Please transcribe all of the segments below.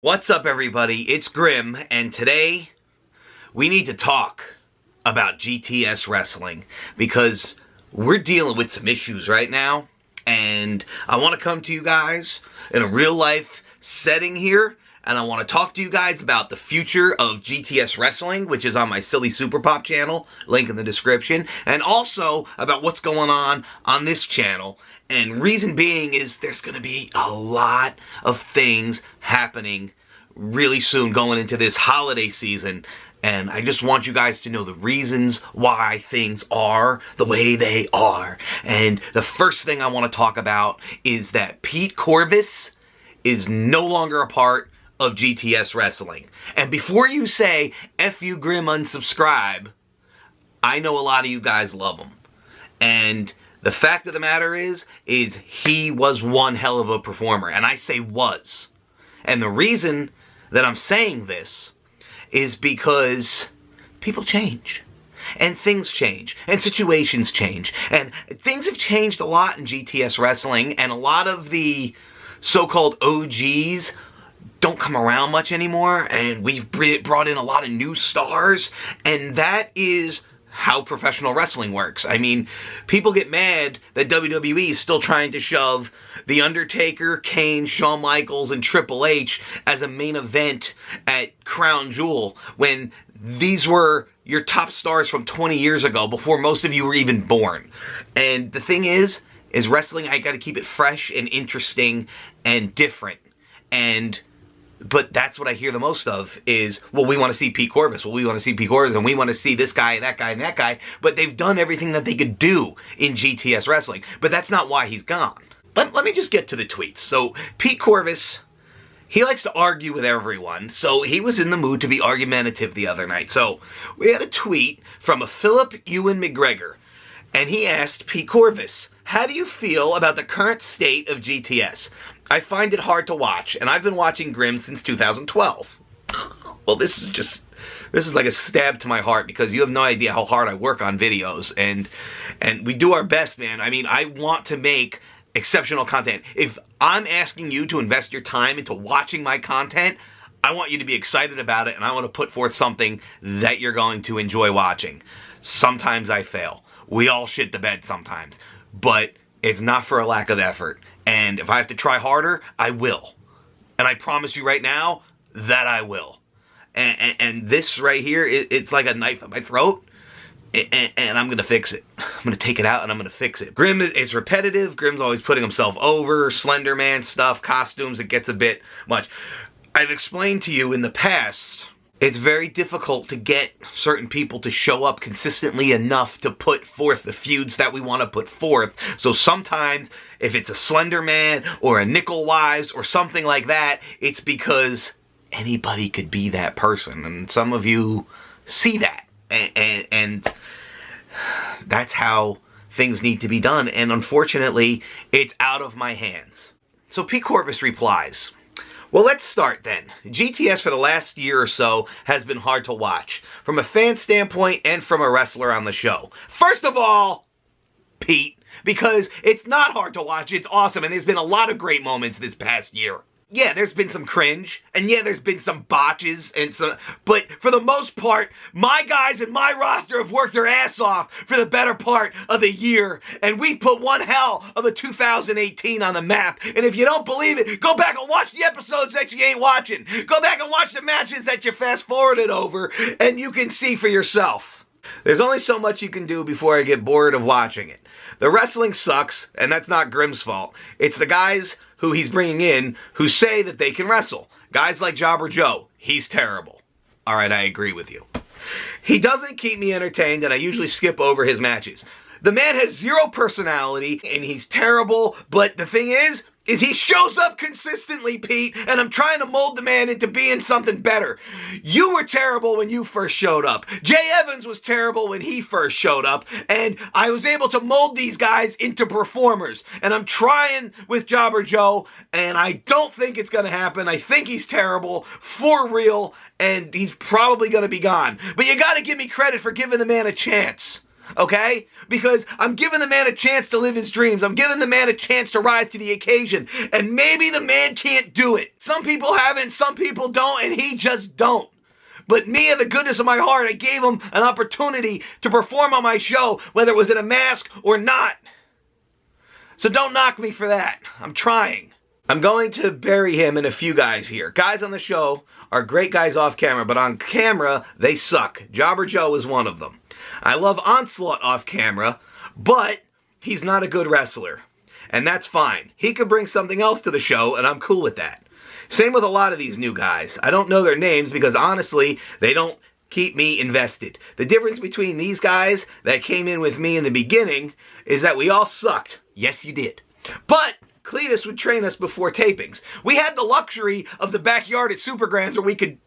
What's up, everybody? It's Grim, and today we need to talk about GTS wrestling because we're dealing with some issues right now, and I want to come to you guys in a real life setting here, and I want to talk to you guys about the future of GTS wrestling, which is on my Silly Super Pop channel, link in the description, and also about what's going on this channel. And reason being is there's going to be a lot of things happening really soon going into this holiday season. And I just want you guys to know the reasons why things are the way they are. And the first thing I want to talk about is that Pete Corvus is no longer a part of GTS wrestling. And before you say, F you Grim, unsubscribe, I know a lot of you guys love him. And the fact of the matter is he was one hell of a performer. And I say was. And the reason that I'm saying this is because people change. And things change. And situations change. And things have changed a lot in GTS wrestling. And a lot of the so-called OGs don't come around much anymore. And we've brought in a lot of new stars. And that is how professional wrestling works. I mean, people get mad that WWE is still trying to shove The Undertaker, Kane, Shawn Michaels, and Triple H as a main event at Crown Jewel when these were your top stars from 20 years ago, before most of you were even born. And the thing is wrestling, I gotta keep it fresh and interesting and different. But that's what I hear the most of is, well, we want to see Pete Corbis. Well, we want to see Pete Corbis, and we want to see this guy, that guy, and that guy. But they've done everything that they could do in GTS wrestling. But that's not why he's gone. Let me just get to the tweets. So, Pete Corvus, he likes to argue with everyone. So, he was in the mood to be argumentative the other night. So, we had a tweet from a Philip Ewan McGregor. And he asked Pete Corvus, how do you feel about the current state of GTS? I find it hard to watch, and I've been watching Grimm since 2012. Well, this is like a stab to my heart, because you have no idea how hard I work on videos, and we do our best, man. I mean, I want to make exceptional content. If I'm asking you to invest your time into watching my content, I want you to be excited about it, and I want to put forth something that you're going to enjoy watching. Sometimes I fail. We all shit the bed sometimes, but it's not for a lack of effort. And if I have to try harder, I will. And I promise you right now that I will. And this right here, it's like a knife at my throat. And I'm going to fix it. I'm going to take it out and I'm going to fix it. Grimm is repetitive. Grimm's always putting himself over. Slender Man stuff, costumes, it gets a bit much. I've explained to you in the past, it's very difficult to get certain people to show up consistently enough to put forth the feuds that we want to put forth. So sometimes, if it's a Slender Man or a Nickel Wise or something like that, it's because anybody could be that person. And some of you see that. And that's how things need to be done. And unfortunately, it's out of my hands. So Pete Corvus replies, well, let's start then. GTS for the last year or so has been hard to watch, from a fan standpoint and from a wrestler on the show. First of all, Pete, because it's not hard to watch, it's awesome, and there's been a lot of great moments this past year. Yeah, there's been some cringe, and yeah, there's been some botches, but for the most part, my guys and my roster have worked their ass off for the better part of the year, and we put one hell of a 2018 on the map. And if you don't believe it, go back and watch the episodes that you ain't watching. Go back and watch the matches that you fast-forwarded over, and you can see for yourself. There's only so much you can do before I get bored of watching it. The wrestling sucks, and that's not Grimm's fault. It's the guys who he's bringing in who say that they can wrestle. Guys like Jobber Joe, he's terrible. Alright, I agree with you. He doesn't keep me entertained, and I usually skip over his matches. The man has zero personality, and he's terrible, but the thing is he shows up consistently, Pete, and I'm trying to mold the man into being something better. You were terrible when you first showed up. Jay Evans was terrible when he first showed up, and I was able to mold these guys into performers. And I'm trying with Jobber Joe, and I don't think it's going to happen. I think he's terrible, for real, and he's probably going to be gone. But you got to give me credit for giving the man a chance. okay? Because I'm giving the man a chance to live his dreams. I'm giving the man a chance to rise to the occasion. And maybe the man can't do it. Some people haven't, some people don't, and he just don't. But me, in the goodness of my heart, I gave him an opportunity to perform on my show, whether it was in a mask or not. So don't knock me for that. I'm trying. I'm going to bury him in a few guys here. Guys on the show are great guys off camera, but on camera, they suck. Jobber Joe is one of them. I love Onslaught off camera, but he's not a good wrestler. And that's fine. He could bring something else to the show, and I'm cool with that. Same with a lot of these new guys. I don't know their names because, honestly, they don't keep me invested. The difference between these guys that came in with me in the beginning is that we all sucked. Yes, you did. But Cletus would train us before tapings. We had the luxury of the backyard at Supergrands where we could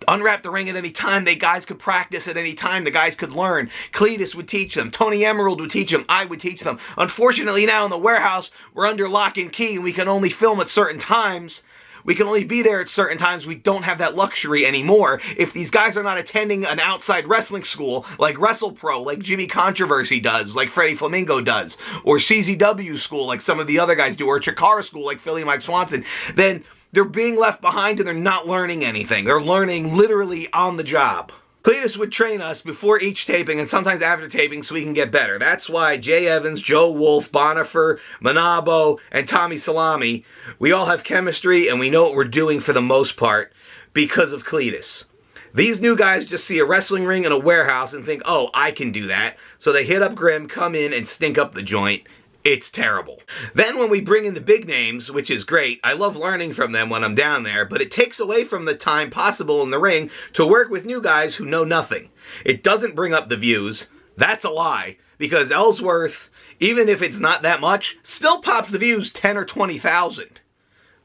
unwrap the ring at any time. The guys could practice at any time. The guys could learn. Cletus would teach them. Tony Emerald would teach them. I would teach them. Unfortunately, now in the warehouse, we're under lock and key and we can only film at certain times. We can only be there at certain times. We don't have that luxury anymore. If these guys are not attending an outside wrestling school, like WrestlePro, like Jimmy Controversy does, like Freddie Flamingo does, or CZW school, like some of the other guys do, or Chikara school, like Philly Mike Swanson, then they're being left behind and they're not learning anything. They're learning literally on the job. Cletus would train us before each taping and sometimes after taping so we can get better. That's why Jay Evans, Joe Wolf, Bonifer, Manabo, and Tommy Salami, we all have chemistry and we know what we're doing for the most part because of Cletus. These new guys just see a wrestling ring in a warehouse and think, oh, I can do that. So they hit up Grimm, come in, and stink up the joint. It's terrible. Then when we bring in the big names, which is great, I love learning from them when I'm down there, but it takes away from the time possible in the ring to work with new guys who know nothing. It doesn't bring up the views. That's a lie, because Ellsworth, even if it's not that much, still pops the views 10 or 20,000,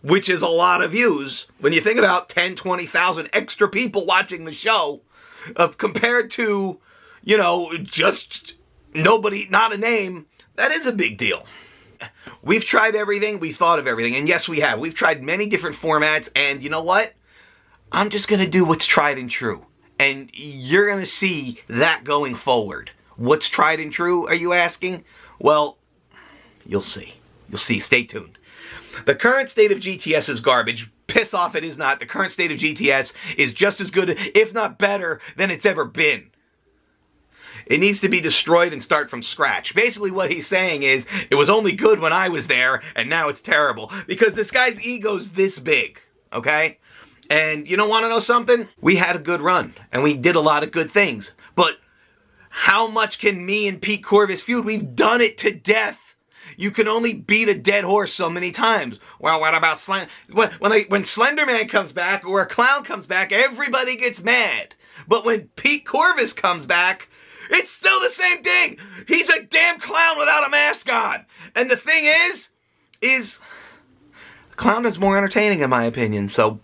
which is a lot of views when you think about 10, 20,000 extra people watching the show compared to, you know, just nobody, not a name. That is a big deal. We've tried everything. We've thought of everything. And yes, we have. We've tried many different formats. And you know what? I'm just going to do what's tried and true. And you're going to see that going forward. What's tried and true, are you asking? Well, you'll see. You'll see. Stay tuned. The current state of GTS is garbage. Piss off, it is not. The current state of GTS is just as good, if not better, than it's ever been. It needs to be destroyed and start from scratch. Basically what he's saying is, it was only good when I was there, and now it's terrible. Because this guy's ego's this big, okay? And you don't want to know something? We had a good run, and we did a lot of good things. But how much can me and Pete Corvus feud? We've done it to death. You can only beat a dead horse so many times. Well, what about when Slender Man comes back, or a clown comes back, everybody gets mad. But when Pete Corvus comes back, it's still the same thing. He's a damn clown without a mask on. And the thing is clown is more entertaining in my opinion. So,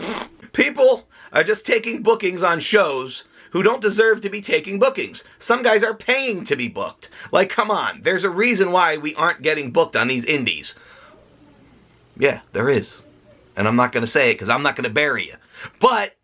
people are just taking bookings on shows who don't deserve to be taking bookings. Some guys are paying to be booked. Like, come on. There's a reason why we aren't getting booked on these indies. Yeah, there is. And I'm not going to say it because I'm not going to bury you. But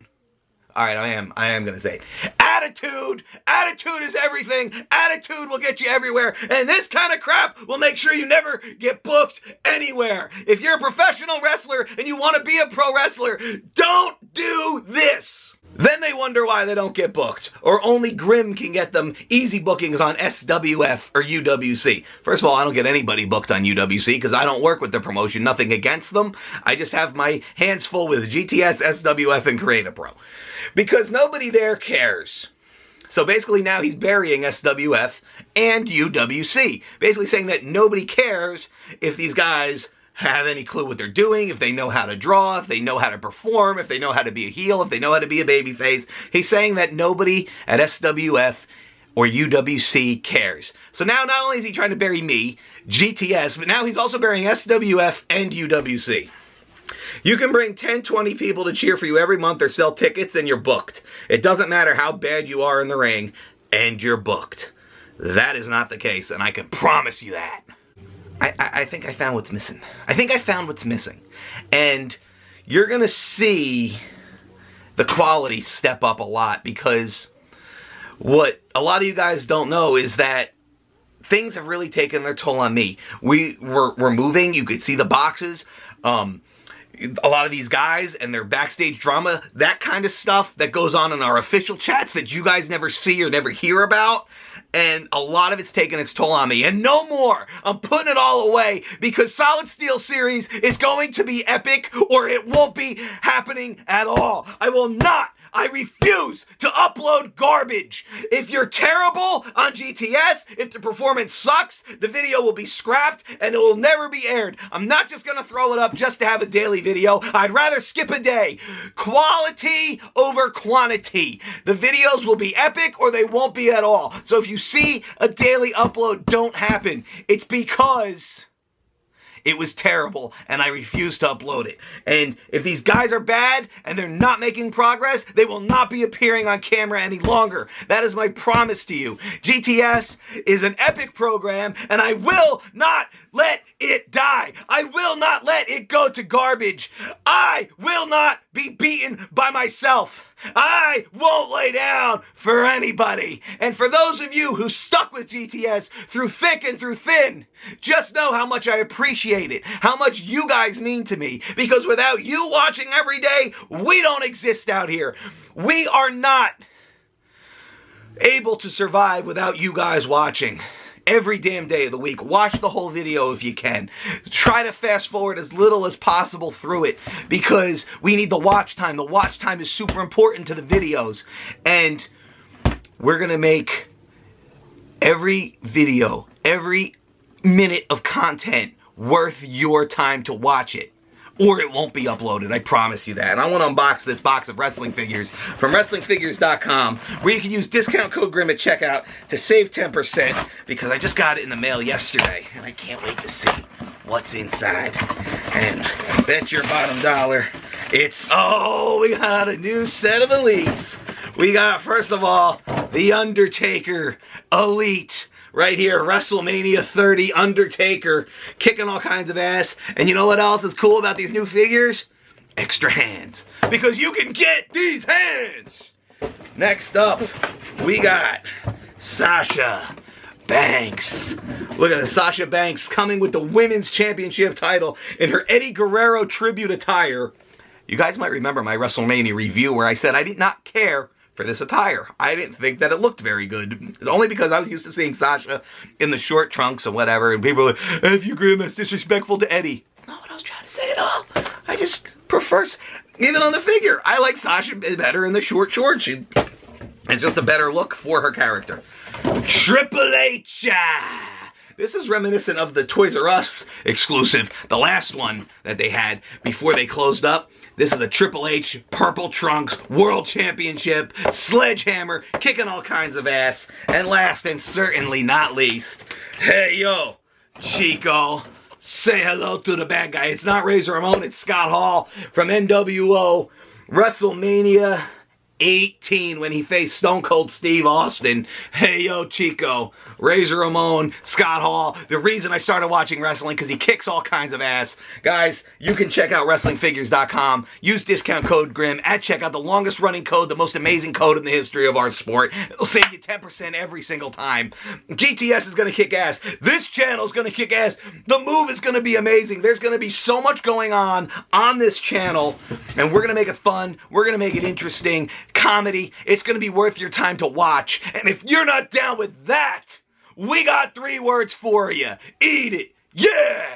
alright, I am going to say it. Attitude! Attitude is everything! Attitude will get you everywhere! And this kind of crap will make sure you never get booked anywhere! If you're a professional wrestler and you want to be a pro wrestler, don't do this! Then they wonder why they don't get booked. Or only Grimm can get them easy bookings on SWF or UWC. First of all, I don't get anybody booked on UWC because I don't work with the promotion. Nothing against them. I just have my hands full with GTS, SWF, and Creative Pro. Because nobody there cares. So basically now he's burying SWF and UWC. Basically saying that nobody cares if these guys have any clue what they're doing, if they know how to draw, if they know how to perform, if they know how to be a heel, if they know how to be a babyface. He's saying that nobody at SWF or UWC cares. So now not only is he trying to bury me, GTS, but now he's also burying SWF and UWC. You can bring 10, 20 people to cheer for you every month or sell tickets and you're booked. It doesn't matter how bad you are in the ring, and you're booked. That is not the case, and I can promise you that. I think I found what's missing. I think I found what's missing. And you're going to see the quality step up a lot because what a lot of you guys don't know is that things have really taken their toll on me. We're moving. You could see the boxes. A lot of these guys and their backstage drama, that kind of stuff that goes on in our official chats that you guys never see or never hear about. And a lot of it's taken its toll on me. And no more. I'm putting it all away because Solid Steel series is going to be epic or it won't be happening at all. I refuse to upload garbage. If you're terrible on GTS, if the performance sucks, the video will be scrapped and it will never be aired. I'm not just going to throw it up just to have a daily video. I'd rather skip a day. Quality over quantity. The videos will be epic or they won't be at all. So if you see a daily upload don't happen, it's because it was terrible, and I refuse to upload it. And if these guys are bad, and they're not making progress, they will not be appearing on camera any longer. That is my promise to you. GTS is an epic program, and I will not let it die. I will not let it go to garbage. I will not be beaten by myself. I won't lay down for anybody. And for those of you who stuck with GTS through thick and through thin, just know how much I appreciate it, how much you guys mean to me. Because without you watching every day, we don't exist out here. We are not able to survive without you guys watching. Every damn day of the week. Watch the whole video if you can. Try to fast forward as little as possible through it because we need the watch time. The watch time is super important to the videos. And we're going to make every video, every minute of content worth your time to watch it. Or it won't be uploaded, I promise you that. And I want to unbox this box of wrestling figures from WrestlingFigures.com, where you can use discount code GRIM at checkout to save 10%, because I just got it in the mail yesterday, and I can't wait to see what's inside. And bet your bottom dollar, we got a new set of elites. We got, first of all, The Undertaker Elite. Right here, WrestleMania 30, Undertaker, kicking all kinds of ass. And you know what else is cool about these new figures? Extra hands. Because you can get these hands! Next up, we got Sasha Banks. Look at the Sasha Banks coming with the Women's Championship title in her Eddie Guerrero tribute attire. You guys might remember my WrestleMania review where I said I did not care for this attire. I didn't think that it looked very good. Only because I was used to seeing Sasha in the short trunks and whatever, and people were like, if you Grim, that's disrespectful to Eddie. It's not what I was trying to say at all. I just prefer, even on the figure, I like Sasha better in the short shorts. It's just a better look for her character. Triple H! This is reminiscent of the Toys R Us exclusive, the last one that they had before they closed up. This is a Triple H, Purple Trunks, World Championship, Sledgehammer, kicking all kinds of ass. And last and certainly not least, hey yo, Chico, say hello to the bad guy. It's not Razor Ramon, it's Scott Hall from NWO, WrestleMania 18 when he faced Stone Cold Steve Austin. Hey yo, Chico, Razor Ramon, Scott Hall. The reason I started watching wrestling because he kicks all kinds of ass. Guys, you can check out WrestlingFigures.com. Use discount code GRIM at checkout. The longest running code, the most amazing code in the history of our sport. It'll save you 10% every single time. GTS is going to kick ass. This channel is going to kick ass. The move is going to be amazing. There's going to be so much going on this channel, and we're going to make it fun. We're going to make it interesting. Comedy. It's going to be worth your time to watch. And if you're not down with that, we got 3 words for you. Eat it. Yeah!